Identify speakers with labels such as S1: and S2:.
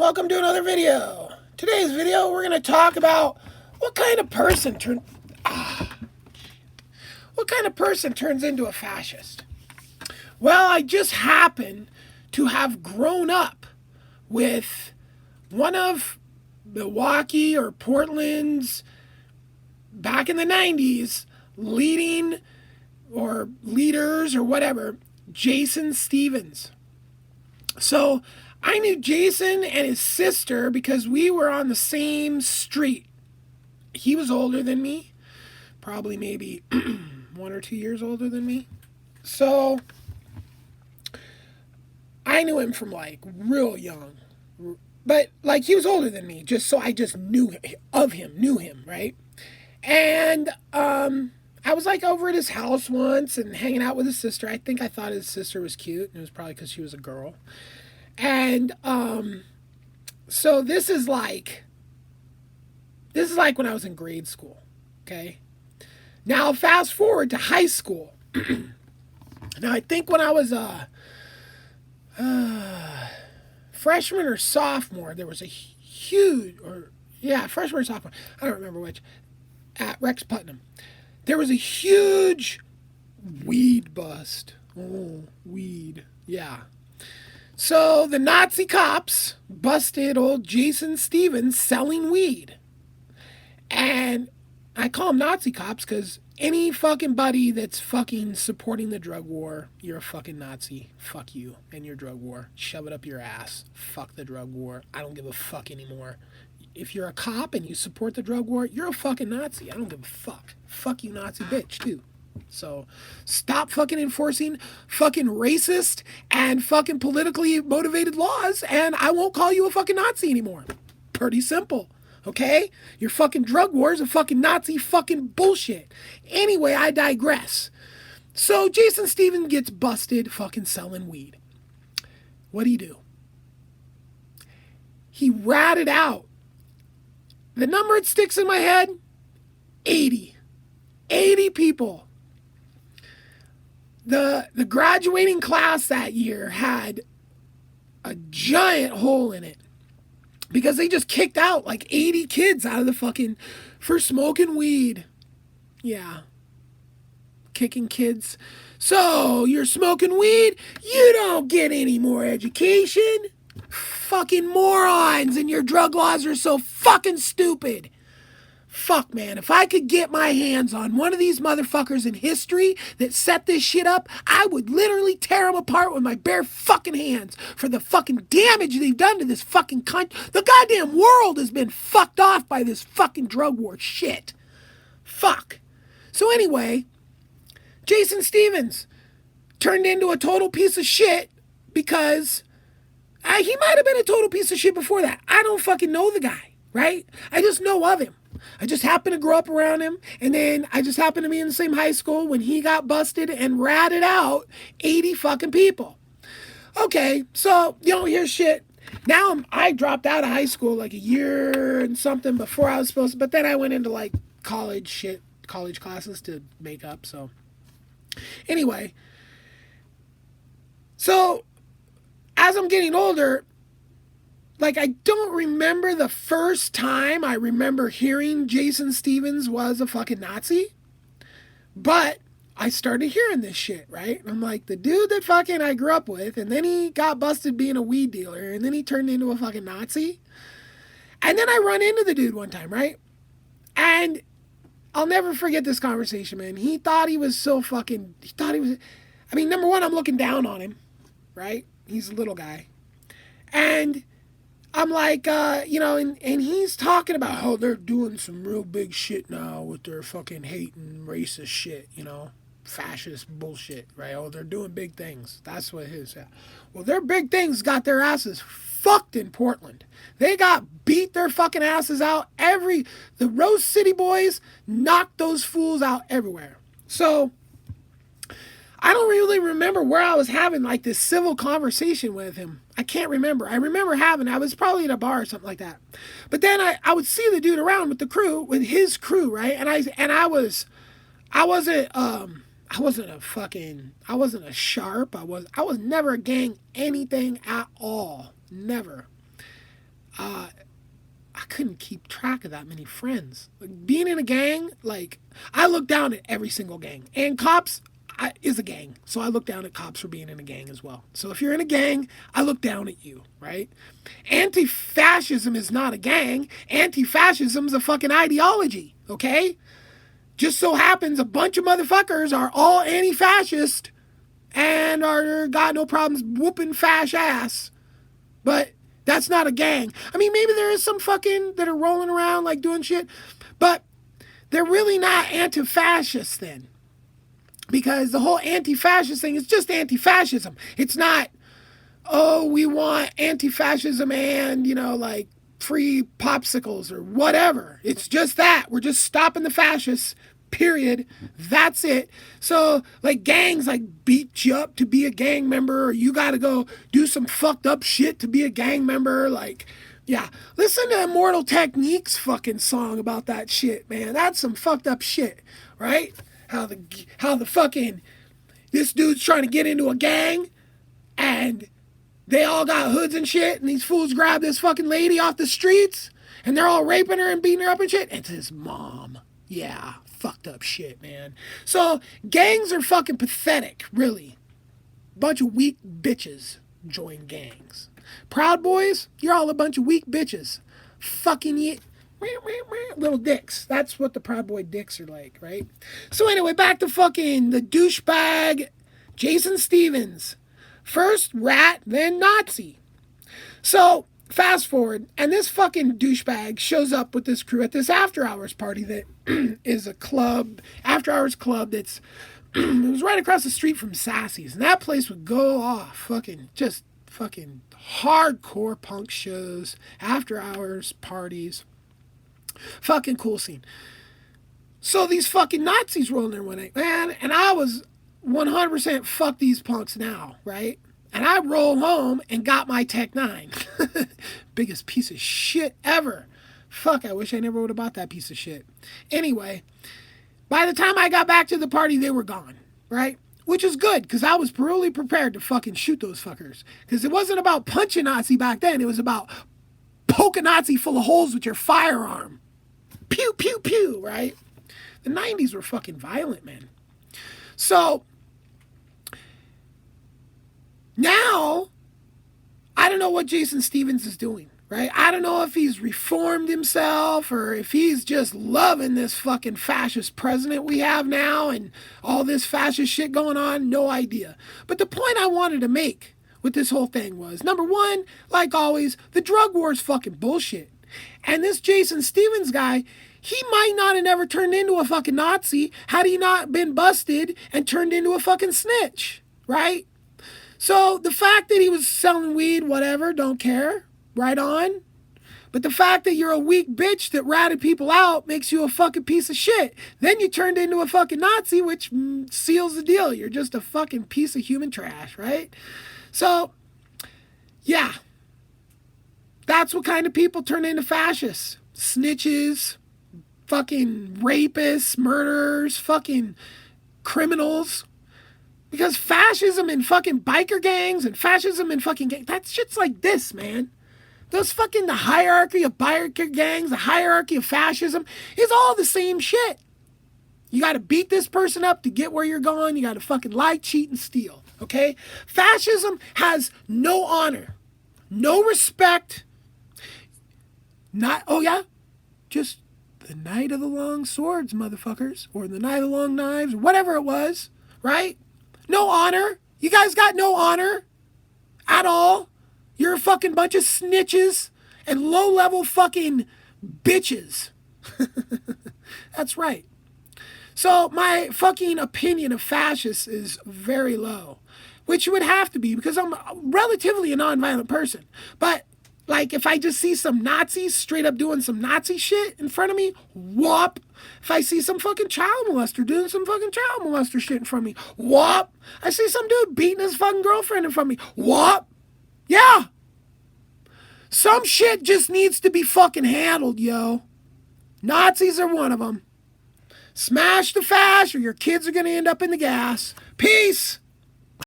S1: welcome to another video. Today's video we're going to talk about what kind of person turns into a fascist. Well, I just happen to have grown up with one of Milwaukee or Portland's back in the 90s leading or leaders or whatever, Jason Stevens. So I knew Jason and his sister because we were on the same street. He was older than me, probably maybe 1 or 2 years older than me. So I knew him from like real young, but like he was older than me. I just knew him, right? And I was like over at his house once and hanging out with his sister. I think I thought his sister was cute, and it was probably because she was a girl. And so this is like when I was in grade school, okay? Now fast forward to high school. Now I think when I was freshman or sophomore, there was a freshman or sophomore, I don't remember which, at Rex Putnam. There was a huge weed bust. Oh, weed, yeah. So the Nazi cops busted old Jason Stevens selling weed. And I call them Nazi cops because any fucking buddy that's fucking supporting the drug war, you're a fucking Nazi. Fuck you and your drug war. Shove it up your ass. Fuck the drug war. I don't give a fuck anymore. If you're a cop and you support the drug war, you're a fucking Nazi. I don't give a fuck. Fuck you, Nazi bitch, too. So stop fucking enforcing fucking racist and fucking politically motivated laws, and I won't call you a fucking Nazi anymore. Pretty simple. Okay? Your fucking drug war is a fucking Nazi fucking bullshit. Anyway, I digress. So Jason Stevens gets busted fucking selling weed. What'd he do? He ratted out. The number it sticks in my head, 80. 80 people. The graduating class that year had a giant hole in it because they just kicked out like 80 kids out of the fucking for smoking weed. Yeah. Kicking kids. So you're smoking weed, you don't get any more education. Fucking morons, and your drug laws are so fucking stupid. Fuck, man, if I could get my hands on one of these motherfuckers in history that set this shit up, I would literally tear them apart with my bare fucking hands for the fucking damage they've done to this fucking country. The goddamn world has been fucked off by this fucking drug war shit. Fuck. So anyway, Jason Stevens turned into a total piece of shit because he might have been a total piece of shit before that. I don't fucking know the guy, right? I just know of him. I just happened to grow up around him, and then I just happened to be in the same high school when he got busted and ratted out 80 fucking people. Okay, so, here's shit. Now I dropped out of high school like a year and something before I was supposed to, but then I went into like college classes to make up, so. Anyway, so as I'm getting older, like, I don't remember the first time I remember hearing Jason Stevens was a fucking Nazi. But I started hearing this shit, right? I'm like, the dude that fucking I grew up with, and then he got busted being a weed dealer, and then he turned into a fucking Nazi. And then I run into the dude one time, right? And I'll never forget this conversation, man. He thought he was number one, I'm looking down on him, right? He's a little guy. And I'm like, and he's talking about how they're doing some real big shit now with their fucking hate and racist shit, fascist bullshit, right? Oh, they're doing big things. That's what his. Well, their big things got their asses fucked in Portland. They got beat their fucking asses out. The Rose City boys knocked those fools out everywhere. So I don't really remember where I was having like this civil conversation with him. I can't remember. I was probably at a bar or something like that. But then I would see the dude around with his crew, right? I wasn't a sharp. I was never a gang anything at all. Never. I couldn't keep track of that many friends. Like, being in a gang, like, I look down at every single gang. And cops is a gang. So I look down at cops for being in a gang as well. So if you're in a gang, I look down at you, right? Anti-fascism is not a gang. Anti-fascism is a fucking ideology, okay? Just so happens a bunch of motherfuckers are all anti-fascist and are got no problems whooping fash ass. But that's not a gang. I mean, maybe there is some fucking that are rolling around like doing shit, but they're really not anti-fascist then. Because the whole anti-fascist thing is just anti-fascism. It's not, oh, we want anti-fascism and, like free popsicles or whatever. It's just that. We're just stopping the fascists. Period. That's it. So, like, gangs, like, beat you up to be a gang member, or you gotta go do some fucked up shit to be a gang member. Like, yeah. Listen to Immortal Technique's fucking song about that shit, man. That's some fucked up shit, right? How the fucking, this dude's trying to get into a gang, and they all got hoods and shit, and these fools grab this fucking lady off the streets, and they're all raping her and beating her up and shit. It's his mom. Yeah. Fucked up shit, man. So gangs are fucking pathetic, really. Bunch of weak bitches join gangs. Proud Boys, you're all a bunch of weak bitches. Fucking little dicks. That's what the Proud Boy dicks are like, right? So anyway, back to fucking the douchebag Jason Stevens. First rat, then Nazi. So fast forward, and this fucking douchebag shows up with this crew at this after hours party that is a club, after hours club that's it was right across the street from Sassy's, and that place would go off, fucking hardcore punk shows, after hours parties, fucking cool scene. So these fucking Nazis rolling there one night, man, and I was 100% fuck these punks now, right? And I rolled home and got my Tech 9. Biggest piece of shit ever. Fuck, I wish I never would have bought that piece of shit. Anyway, by the time I got back to the party, they were gone, right? Which is good, because I was really prepared to fucking shoot those fuckers. Because it wasn't about punching Nazi back then. It was about poke a Nazi full of holes with your firearm. Pew, pew, pew, right? The 90s were fucking violent, man. So now, I don't know what Jason Stevens is doing, right? I don't know if he's reformed himself or if he's just loving this fucking fascist president we have now and all this fascist shit going on. No idea. But the point I wanted to make with this whole thing was, number one, like always, the drug war is fucking bullshit. And this Jason Stevens guy, he might not have never turned into a fucking Nazi had he not been busted and turned into a fucking snitch, right? So the fact that he was selling weed, whatever, don't care, right on. But the fact that you're a weak bitch that ratted people out makes you a fucking piece of shit. Then you turned into a fucking Nazi, which seals the deal. You're just a fucking piece of human trash, right? So, yeah. That's what kind of people turn into fascists. Snitches, fucking rapists, murderers, fucking criminals. Because fascism in fucking biker gangs and fascism in fucking gangs, that shit's like this, man. Those fucking, the hierarchy of biker gangs, the hierarchy of fascism is all the same shit. You gotta beat this person up to get where you're going. You gotta fucking lie, cheat, and steal, okay? Fascism has no honor, no respect. Not, oh yeah, just the night of the long swords, motherfuckers, or the night of the long knives, or whatever it was, right? No honor. You guys got no honor at all. You're a fucking bunch of snitches and low-level fucking bitches. That's right. So my fucking opinion of fascists is very low, which would have to be because I'm relatively a nonviolent person. But like if I just see some Nazis straight up doing some Nazi shit in front of me, whoop. If I see some fucking child molester doing some fucking child molester shit in front of me, whoop. I see some dude beating his fucking girlfriend in front of me, whoop. Yeah. Some shit just needs to be fucking handled, yo. Nazis are one of them. Smash the fash or your kids are going to end up in the gas. Peace.